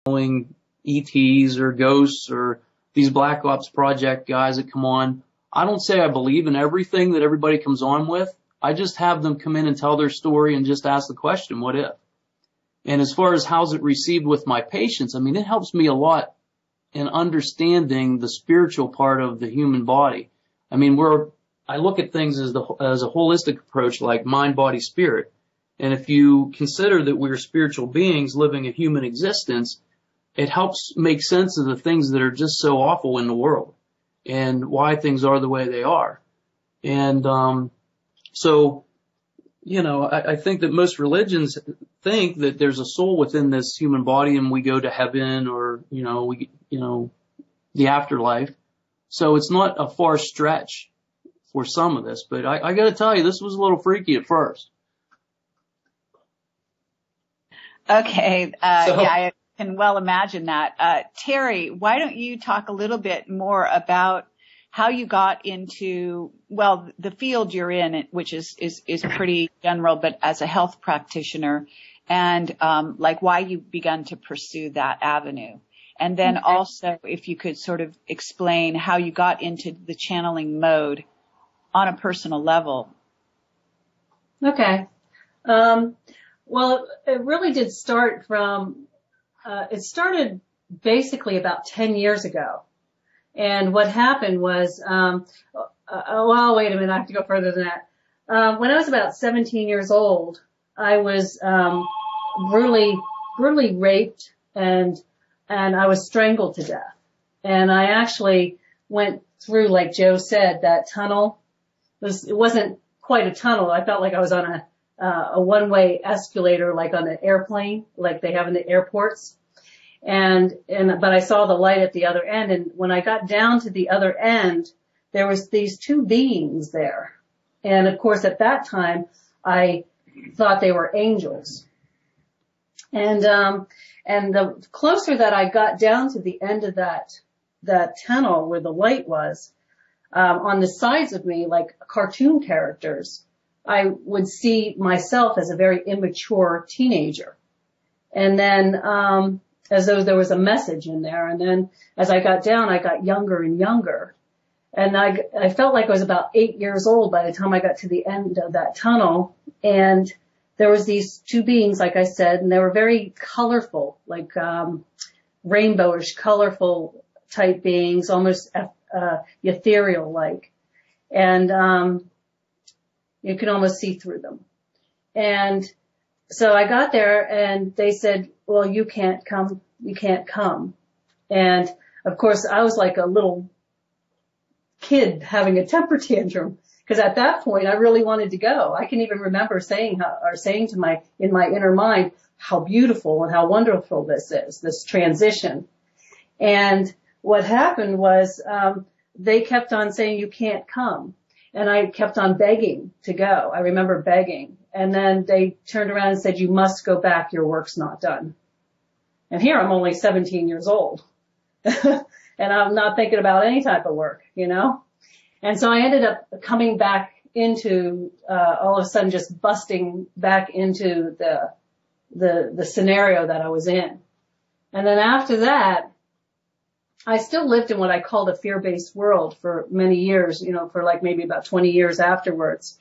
knowing ETs or ghosts or these Black Ops Project guys that come on. I don't say I believe in everything that everybody comes on with. I just have them come in and tell their story and just ask the question, what if? And as far as how's it received with my patients, I mean, it helps me a lot in understanding the spiritual part of the human body. I mean, I look at things as a holistic approach, like mind, body, spirit. And if you consider that we're spiritual beings living a human existence, it helps make sense of the things that are just so awful in the world and why things are the way they are. And so, you know, I think that most religions think that there's a soul within this human body and we go to heaven or, the afterlife. So it's not a far stretch for some of this, but I got to tell you, this was a little freaky at first. Okay. Yeah, I can well imagine that. Terry, why don't you talk a little bit more about how you got into, well, the field you're in, which is pretty general, but as a health practitioner, and like why you began to pursue that avenue. And then also, if you could sort of explain how you got into the channeling mode on a personal level. Okay. Well, it really did start from, it started basically about 10 years ago. And what happened was, well, wait a minute, I have to go further than that. When I was about 17 years old, I was brutally raped and I was strangled to death. And I actually went through, like Joe said, that tunnel. It wasn't quite a tunnel. I felt like I was on a one-way escalator, like on an airplane, like they have in the airports. But I saw the light at the other end. And when I got down to the other end, there was these two beings there. And of course, at that time, I thought they were angels. And the closer that I got down to the end of that tunnel where the light was, on the sides of me, like cartoon characters, I would see myself as a very immature teenager. And then, as though there was a message in there. And then as I got down, I got younger and younger. And I felt like I was about 8 years old by the time I got to the end of that tunnel. And there was these two beings, like I said, and they were very colorful, like, rainbowish, colorful type beings, almost, ethereal like. And, you can almost see through them. And so I got there and they said, well, you can't come. And of course I was like a little kid having a temper tantrum because at that point I really wanted to go. I can even remember saying to in my inner mind, how beautiful and how wonderful this is, this transition. And what happened was, they kept on saying, you can't come. And I kept on begging to go. I remember begging. And then they turned around and said, you must go back. Your work's not done. And here I'm only 17 years old. And I'm not thinking about any type of work, And so I ended up coming back into, all of a sudden just busting back into the scenario that I was in. And then after that, I still lived in what I called a fear-based world for many years, for like maybe about 20 years afterwards.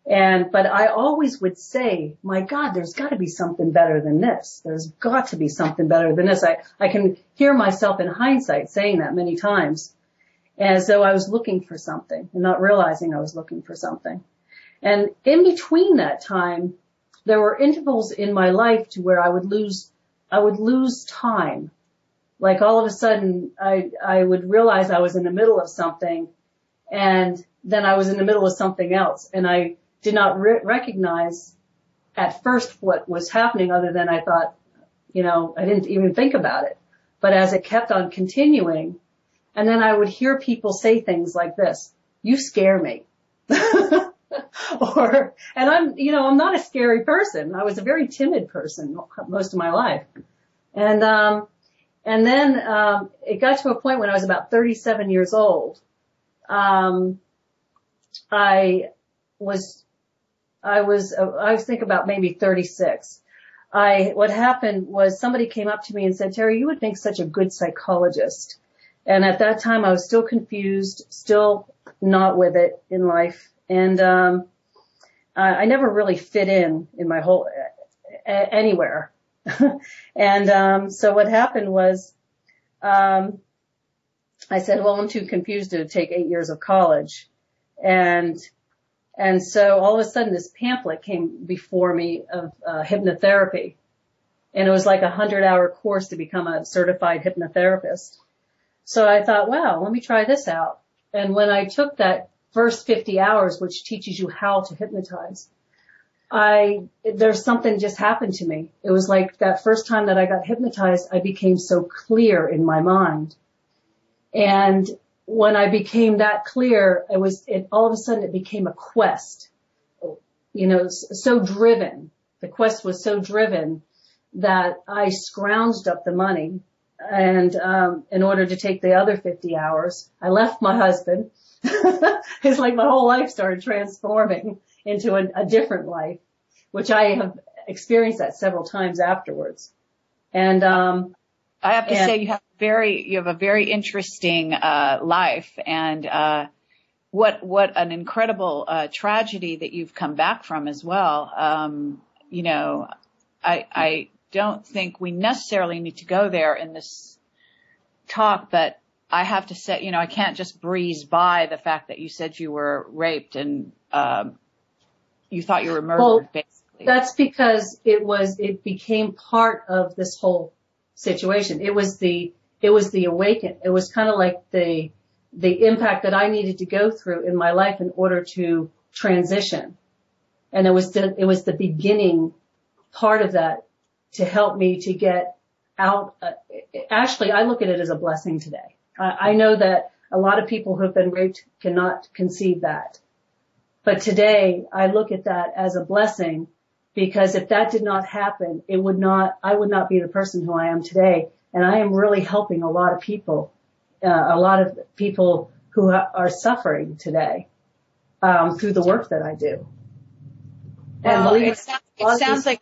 But I always would say, my God, there's got to be something better than this. There's got to be something better than this. I can hear myself in hindsight saying that many times as though I was looking for something and not realizing I was looking for something. And in between that time, there were intervals in my life to where I would lose time. Like all of a sudden, I would realize I was in the middle of something, and then I was in the middle of something else, and I did not recognize at first what was happening, other than I thought, I didn't even think about it. But as it kept on continuing, and then I would hear people say things like this: "You scare me," and I'm not a scary person. I was a very timid person most of my life, and then it got to a point when I was about 37 years old. I was think about maybe 36. what happened was somebody came up to me and said, Terry, you would make such a good psychologist. And at that time I was still confused, still not with it in life. And, I never really fit in my whole, anywhere. And, so what happened was, I said, well, I'm too confused to take 8 years of college. And so all of a sudden this pamphlet came before me of, hypnotherapy. And it was like a 100-hour course to become a certified hypnotherapist. So I thought, wow, let me try this out. And when I took that first 50 hours, which teaches you how to hypnotize, there's something just happened to me. It was like that first time that I got hypnotized, I became so clear in my mind. And when I became that clear, all of a sudden it became a quest, so driven. The quest was so driven that I scrounged up the money. And, in order to take the other 50 hours, I left my husband. It's like my whole life started transforming into a different life, which I have experienced that several times afterwards. And, I have to say you have a very interesting, life, and, what an incredible, tragedy that you've come back from as well. I don't think we necessarily need to go there in this talk, but I have to say, I can't just breeze by the fact that you said you were raped and, you thought you were murdered, basically. That's because it became part of this whole situation. It was the awaken. It was kind of like the impact that I needed to go through in my life in order to transition. And it was the beginning part of that to help me to get out. Actually, I look at it as a blessing today. I know that a lot of people who have been raped cannot conceive that. But today I look at that as a blessing, because if that did not happen, I would not be the person who I am today. And I am really helping a lot of people who are suffering today, through the work that I do. Well, it sounds like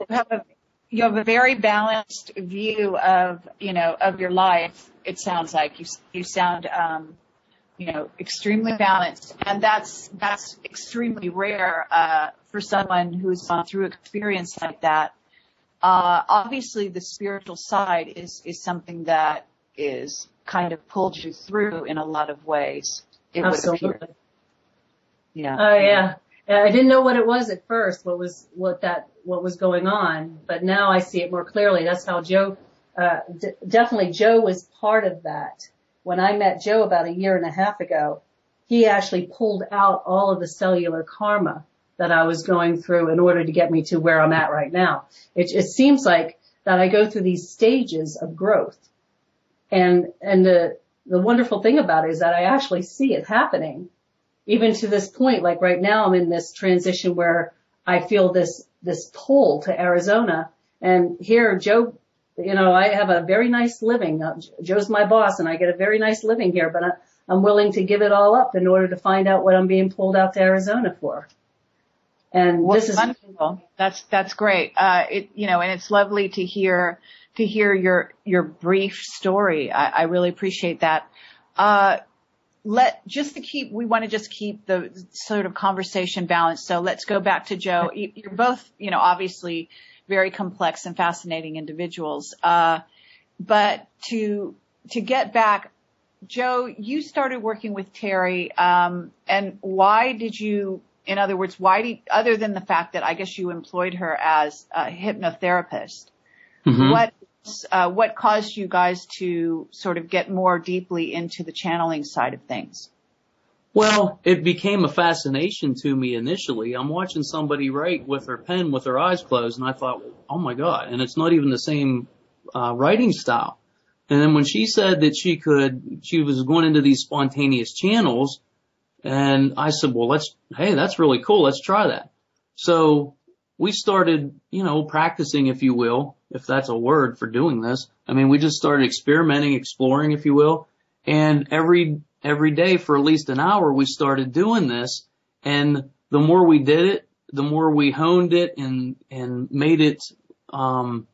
you have a very balanced view of your life. It sounds like you sound, extremely balanced, and that's extremely rare, for someone who's gone through experience like that. Obviously the spiritual side is something that is kind of pulled you through in a lot of ways. It Absolutely. would appear. Yeah. Oh yeah. I didn't know what it was at first, what was going on, but now I see it more clearly. That's how Joe, definitely Joe was part of that. When I met Joe about 1.5 years ago, he actually pulled out all of the cellular karma that I was going through in order to get me to where I'm at right now. It seems like that I go through these stages of growth. And the wonderful thing about it is that I actually see it happening. Even to this point, like right now I'm in this transition where I feel this pull to Arizona. And here, Joe, I have a very nice living. Joe's my boss and I get a very nice living here, but I'm willing to give it all up in order to find out what I'm being pulled out to Arizona for. And this is wonderful. That's great. And it's lovely to hear your brief story. I really appreciate that. We want to just keep the sort of conversation balanced. So let's go back to Joe. You're both, obviously very complex and fascinating individuals. But to get back, Joe, you started working with Terry, and why did you, in other words, other than the fact that I guess you employed her as a hypnotherapist, mm-hmm. What caused you guys to sort of get more deeply into the channeling side of things? Well, it became a fascination to me initially. I'm watching somebody write with her pen with her eyes closed, and I thought, oh my God, and it's not even the same writing style. And then when she said that she was going into these spontaneous channels, and I said, well, hey, that's really cool. Let's try that. So we started, practicing, if you will, if that's a word for doing this. I mean, we just started experimenting, exploring, if you will. And every day for at least an hour, we started doing this. And the more we did it, the more we honed it and made it, um,